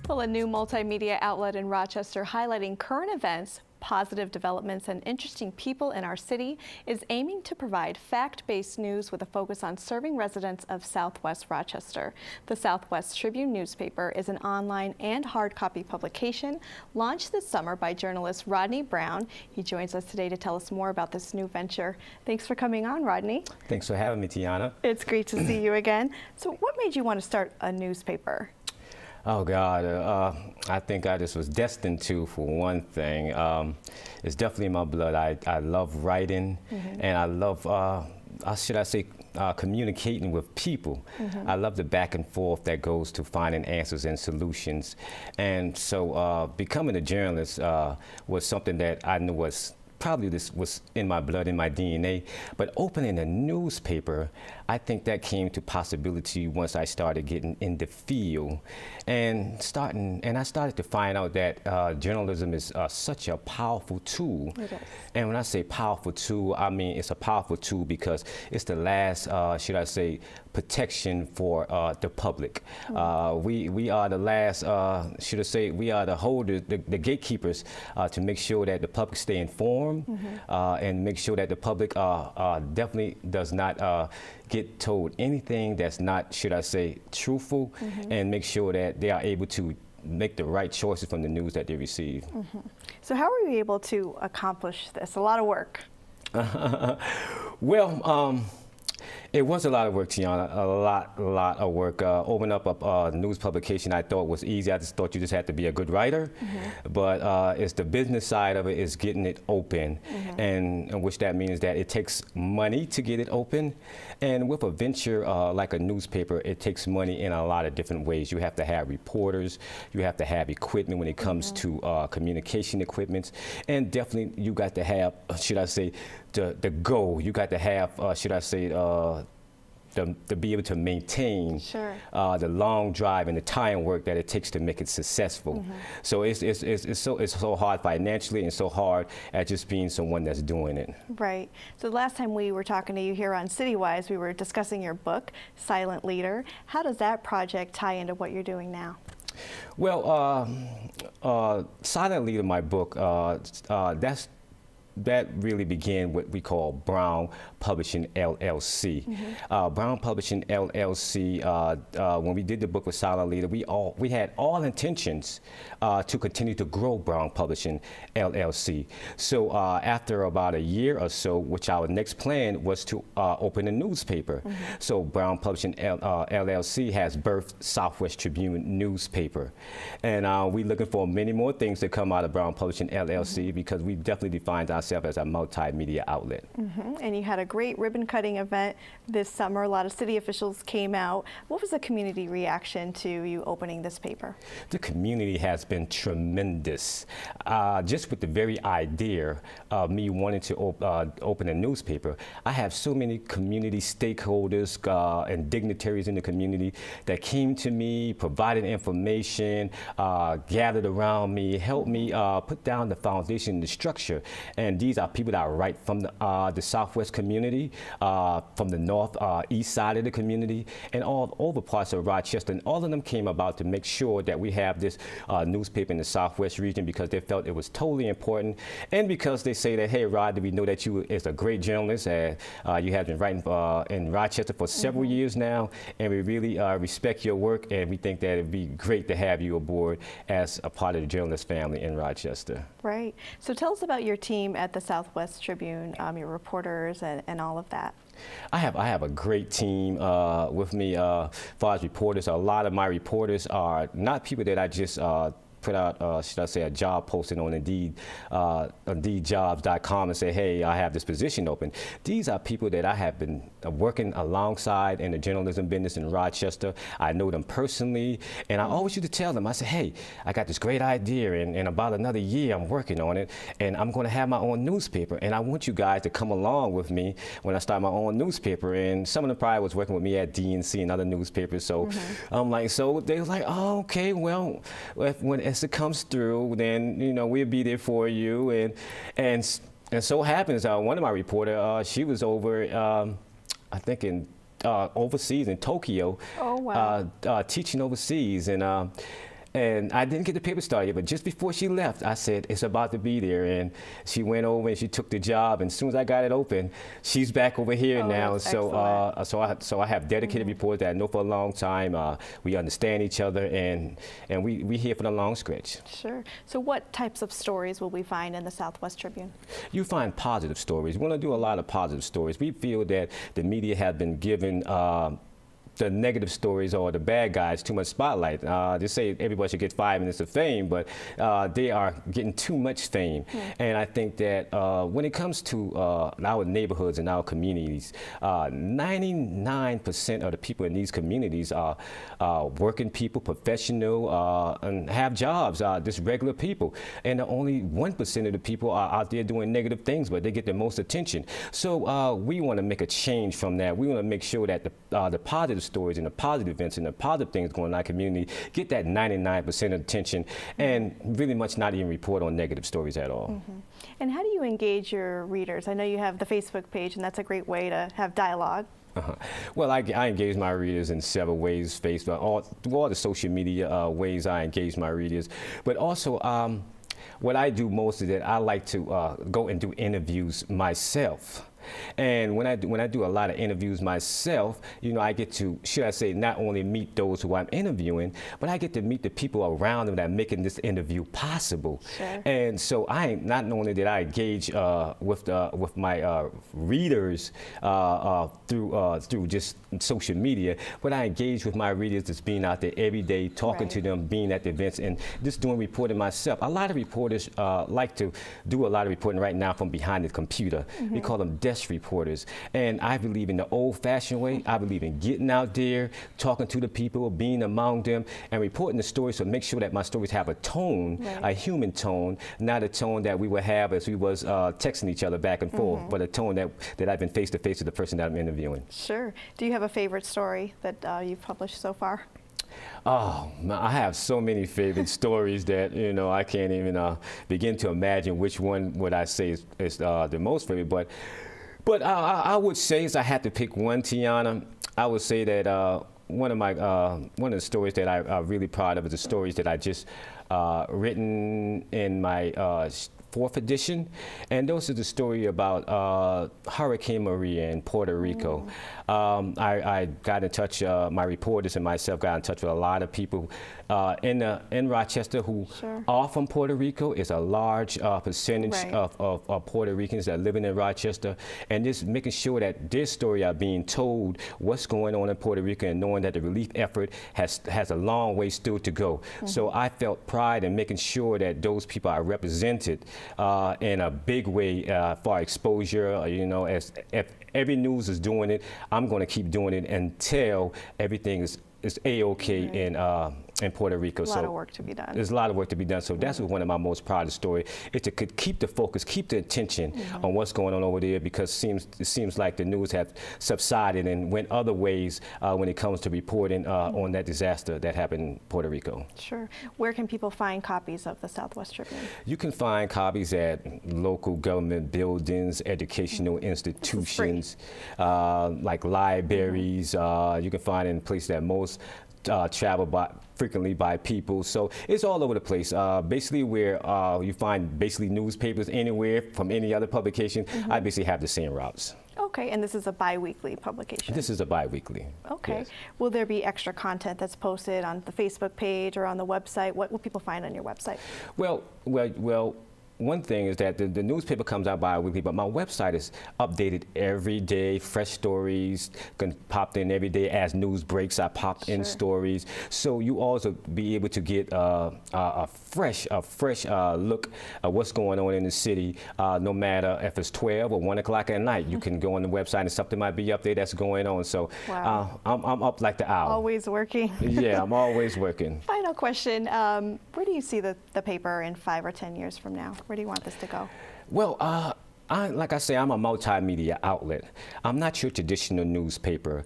Well, a new multimedia outlet in Rochester highlighting current events, positive developments, and interesting people in our city is aiming to provide fact-based news with a focus on serving residents of Southwest Rochester. The Southwest Tribune Newspaper is an online and hard copy publication launched this summer by journalist Rodney Brown. He joins us today to tell us more about this new venture. Thanks for coming on, Rodney. Thanks for having me, Tiana. It's great to see you again. So what made you want to start a newspaper? Oh God, I think I just was destined to, for one thing. It's definitely in my blood. I love writing, and I love, should I say, communicating with people. I love the back and forth that goes to finding answers and solutions. And so becoming a journalist was something that I knew was probably this was in my blood, in my DNA, but opening a newspaper, I think that came to possibility once I started getting in the field and I started to find out that journalism is such a powerful tool. It is. And when I say powerful tool, I mean it's a powerful tool because it's the last, should I say, protection for the public. We are the last, should I say, we are the holders, the gatekeepers to make sure that the public stay informed and make sure that the public definitely does not get told anything that's not, should I say, truthful, and make sure that they are able to make the right choices from the news that they receive. So how were you able to accomplish this? A lot of work. Well, it was a lot of work, Tiana, a lot of work. Opening up a news publication I thought was easy. I just thought you just had to be a good writer. But it's the business side of it is getting it open, and which that means that it takes money to get it open. And with a venture like a newspaper, it takes money in a lot of different ways. You have to have reporters, you have to have equipment when it comes to communication equipment, and definitely you got to have, should I say, the goal. You got to have, should I say, to be able to maintain the long drive and the time work that it takes to make it successful. So it's so hard financially and so hard at just being someone that's doing it. Right. So the last time we were talking to you here on CityWise, we were discussing your book, Silent Leader. How does that project tie into what you're doing now? Well, Silent Leader, my book, that really began what we call Brown Publishing LLC. Brown Publishing LLC, when we did the book with Silent Leader, we had all intentions to continue to grow Brown Publishing LLC. So after about a year or so, which our next plan was to open a newspaper. So Brown Publishing LLC has birthed Southwest Tribune Newspaper. And we're looking for many more things to come out of Brown Publishing LLC because we definitely defined ourselves as a multimedia outlet. And you had a great ribbon cutting event this summer. A lot of city officials came out. What was the community reaction to you opening this paper? The community has been tremendous. Just with the very idea of me wanting to open a newspaper, I have so many community stakeholders and dignitaries in the community that came to me, provided information, gathered around me, helped me put down the foundation, the structure. And these are people that are right from the Southwest community, from the northeast side of the community, and all over parts of Rochester. And all of them came about to make sure that we have this newspaper in the Southwest region because they felt it was totally important, and because they say that, hey, Rod, we know that you is a great journalist, and you have been writing in Rochester for several years now, and we really respect your work, and we think that it'd be great to have you aboard as a part of the journalist family in Rochester. Right. So tell us about your team at the Southwest Tribune, your reporters and all of that. I have a great team with me as far as reporters. A lot of my reporters are not people that I just put out, should I say, a job posting on Indeedjobs.com and say, hey, I have this position open. These are people that I have been working alongside in the journalism business in Rochester. I know them personally, and I always used to tell them, I said, hey, I got this great idea, and in about another year I'm working on it, and I'm going to have my own newspaper, and I want you guys to come along with me when I start my own newspaper. And some of them probably was working with me at DNC and other newspapers, so I'm like, so they were like, oh, okay, well, when it comes through, then we'll be there for you. And so happens one of my reporters, she was over I think in overseas in Tokyo. Oh, wow. Teaching overseas, and And I didn't get the paper started yet, but just before she left, I said, it's about to be there. And she went over and she took the job. And as soon as I got it open, she's back over here now. That's So I have dedicated reporters that I know for a long time. We understand each other, and we here for the long stretch. Sure. So what types of stories will we find in the Southwest Tribune? You find positive stories. We want to do a lot of positive stories. We feel that the media have been given the negative stories or the bad guys too much spotlight. They say everybody should get 5 minutes of fame, but they are getting too much fame. And I think that when it comes to our neighborhoods and our communities, 99% of the people in these communities are working people, professional, and have jobs, just regular people. And only 1% of the people are out there doing negative things, but they get the most attention. So we want to make a change from that. We want to make sure that the positive stories and the positive events and the positive things going on in our community get that 99% attention, and really much not even report on negative stories at all. And how do you engage your readers? I know you have the Facebook page, and that's a great way to have dialogue. Well, I engage my readers in several ways, Facebook, through all the social media ways I engage my readers. But also, what I do most is that I like to go and do interviews myself. And when I do a lot of interviews myself, you know, I get to, should I say, not only meet those who I'm interviewing, but I get to meet the people around them that are making this interview possible. Sure. And so not only did I engage with my readers through just social media, but I engage with my readers just being out there every day, talking to them, being at the events, and just doing reporting myself. A lot of reporters like to do a lot of reporting right now from behind the computer. We call them desk reporters. And I believe in the old-fashioned way. I believe in getting out there, talking to the people, being among them, and reporting the stories, so make sure that my stories have a tone, a human tone, not a tone that we would have as we was texting each other back and forth, but a tone that I've been face-to-face with the person that I'm interviewing. Sure. Do you have a favorite story that you've published so far? Oh, I have so many favorite stories that, you know, I can't even begin to imagine which one would I say is the most favorite. But I would say, if I had to pick one, Tiana, I would say that one of the stories that I'm really proud of is the stories that I just written in my 4th edition, and those are the story about Hurricane Maria in Puerto Rico. I got in touch, my reporters and myself got in touch with a lot of people in Rochester who are from Puerto Rico. Is a large percentage of Puerto Ricans that are living in Rochester, and just making sure that their story are being told, what's going on in Puerto Rico, and knowing that the relief effort has a long way still to go. So I felt pride in making sure that those people are represented in a big way for exposure. You know, if every news is doing it, I'm going to keep doing it until everything is A-OK in Puerto Rico. A lot of work to be done. There's a lot of work to be done. So that's one of my most proudest stories, is to keep the focus, keep the attention on what's going on over there, because it seems like the news have subsided and went other ways when it comes to reporting on that disaster that happened in Puerto Rico. Sure. Where can people find copies of the Southwest Tribune? You can find copies at local government buildings, educational institutions, like libraries. You can find it in places that most travel frequently by people. So it's all over the place. Basically where you find newspapers anywhere from any other publication, I basically have the same routes. Okay, and this is a bi-weekly publication? This is a bi-weekly. Okay. Yes. Will there be extra content that's posted on the Facebook page or on the website? What will people find on your website? Well, one thing is that the newspaper comes out bi-weekly, but my website is updated every day. Fresh stories popped in every day. As news breaks, I pop in stories. So you also be able to get a fresh look at what's going on in the city. No matter if it's 12 or 1 o'clock at night, you can go on the website and something might be up there that's going on. So I'm up like the owl. Always working. Yeah, I'm always working. Final question. Where do you see the paper in 5 or 10 years from now? Where do you want this to go? Well, Like I say, I'm a multimedia outlet. I'm not your traditional newspaper.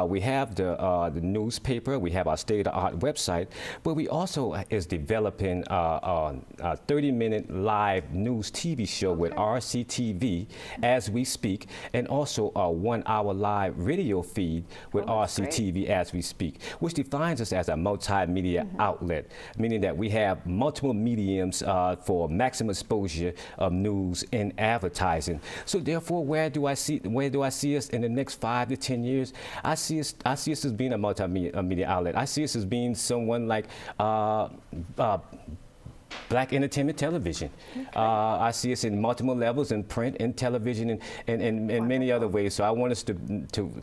We have the newspaper, we have our state-of-the-art website, but we also is developing a 30-minute live news TV show with RCTV as we speak, and also a 1-hour live radio feed with RCTV as we speak, which defines us as a multimedia outlet, meaning that we have multiple mediums for maximum exposure of news and advertising. So therefore, where do I see us in the next 5 to 10 years? I see us as being a multimedia outlet. I see us as being someone like Black entertainment television. I see us in multiple levels in print and television and many other ways. So I want us to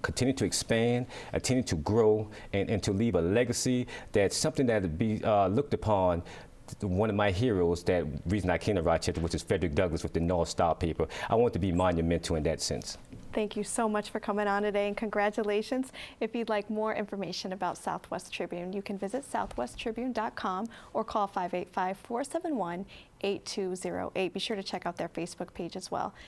continue to expand, continue to grow, and to leave a legacy that's something that would be looked upon. One of my heroes, that reason I came to Rochester, which is Frederick Douglass with the North Star paper. I want to be monumental in that sense. Thank you so much for coming on today, and congratulations. If you'd like more information about Southwest Tribune, you can visit southwesttribune.com or call 585-471-8208. Be sure to check out their Facebook page as well.